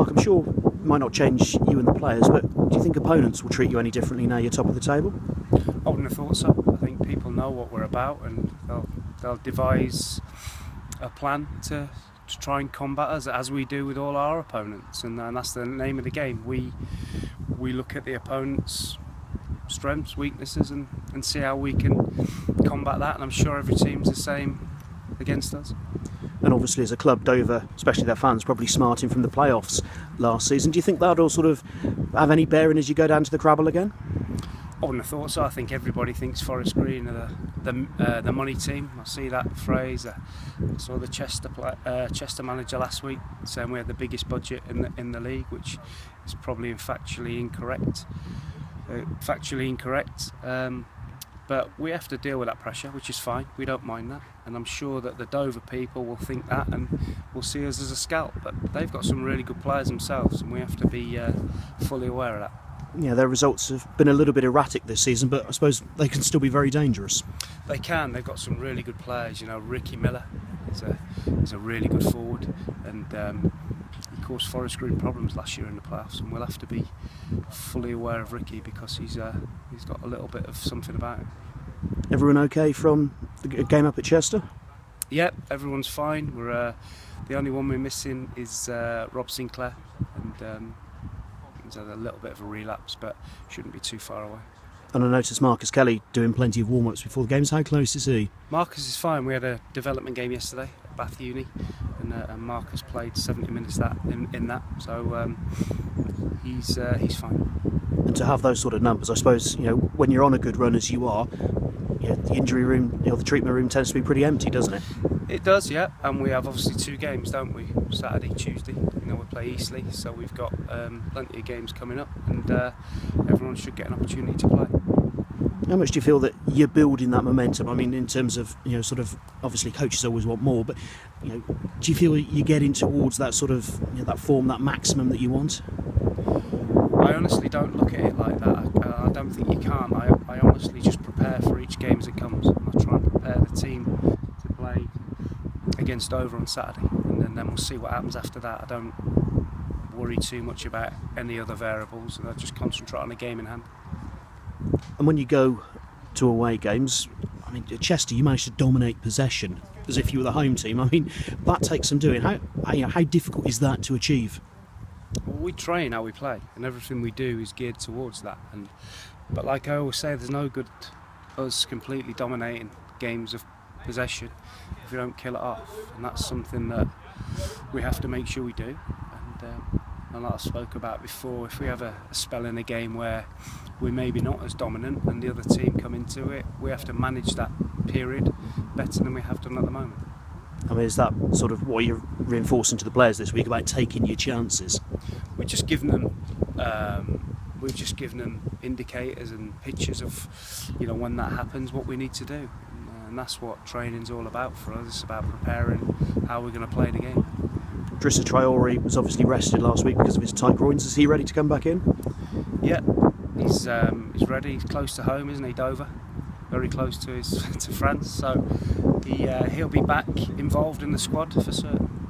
Mark, I'm sure it might not change you and the players, but do you think opponents will treat you any differently now you're top of the table? I wouldn't have thought so. I think people know what we're about, and they'll devise a plan to try and combat us, as we do with all our opponents, and that's the name of the game. We look at the opponent's strengths, weaknesses, and see how we can combat that, and I'm sure every team's the same against us. And obviously as a club, Dover, especially their fans, probably smarting from the playoffs last season. Do you think that'll sort of have any bearing as you go down to the Crabble again? I wouldn't have thought so. I think everybody thinks Forest Green are the money team. I see that phrase. I saw the Chester manager last week saying we had the biggest budget in the league, which is probably factually incorrect. But we have to deal with that pressure, which is fine. We don't mind that, and I'm sure that the Dover people will think that and will see us as a scalp. But they've got some really good players themselves, and we have to be fully aware of that. Yeah, their results have been a little bit erratic this season, but I suppose they can still be very dangerous. They can. They've got some really good players. You know, Ricky Miller is a really good forward, and he caused Forest Green problems last year in the playoffs. And we'll have to be fully aware of Ricky because he's got a little bit of something about him. Everyone okay from the game up at Chester? Yep, everyone's fine. We're the only one we're missing is Rob Sinclair, and he's had a little bit of a relapse, but shouldn't be too far away. And I noticed Marcus Kelly doing plenty of warm-ups before the games. How close is he? Marcus is fine. We had a development game yesterday at Bath Uni, and Marcus played 70 minutes in that, so he's fine. And to have those sort of numbers, I suppose, you know, when you're on a good run as you are, you know, the injury room, you know, the treatment room tends to be pretty empty, doesn't it? It does, yeah. And we have obviously 2 games, don't we? Saturday, Tuesday. You know, we play Eastleigh, so we've got plenty of games coming up, and everyone should get an opportunity to play. How much do you feel that you're building that momentum? I mean, in terms of, you know, sort of, obviously coaches always want more, but, you know, do you feel you're getting towards that sort of, you know, that form, that maximum that you want? I honestly don't look at it like that. I don't think you can. I honestly just prepare for each game as it comes. I try and prepare the team to play against Dover on Saturday, and then we'll see what happens after that. I don't worry too much about any other variables, and I just concentrate on the game in hand. And when you go to away games, I mean, at Chester, you managed to dominate possession as if you were the home team. I mean, that takes some doing. How difficult is that to achieve? Well, we train how we play, and everything we do is geared towards that. But like I always say, there's no good us completely dominating games of possession if we don't kill it off, and that's something that we have to make sure we do. And like I spoke about before, if we have a spell in a game where we're maybe not as dominant and the other team come into it, we have to manage that period better than we have done at the moment. I mean, is that sort of what you're reinforcing to the players this week about taking your chances? We're just giving them indicators and pictures of, you know, when that happens, what we need to do, and that's what training's all about for us. It's about preparing how we're going to play the game. Drissa Traore was obviously rested last week because of his tight groins. Is he ready to come back in? Yeah, he's ready. He's close to home, isn't he, Dover? Very close to France, so he'll be back involved in the squad for certain.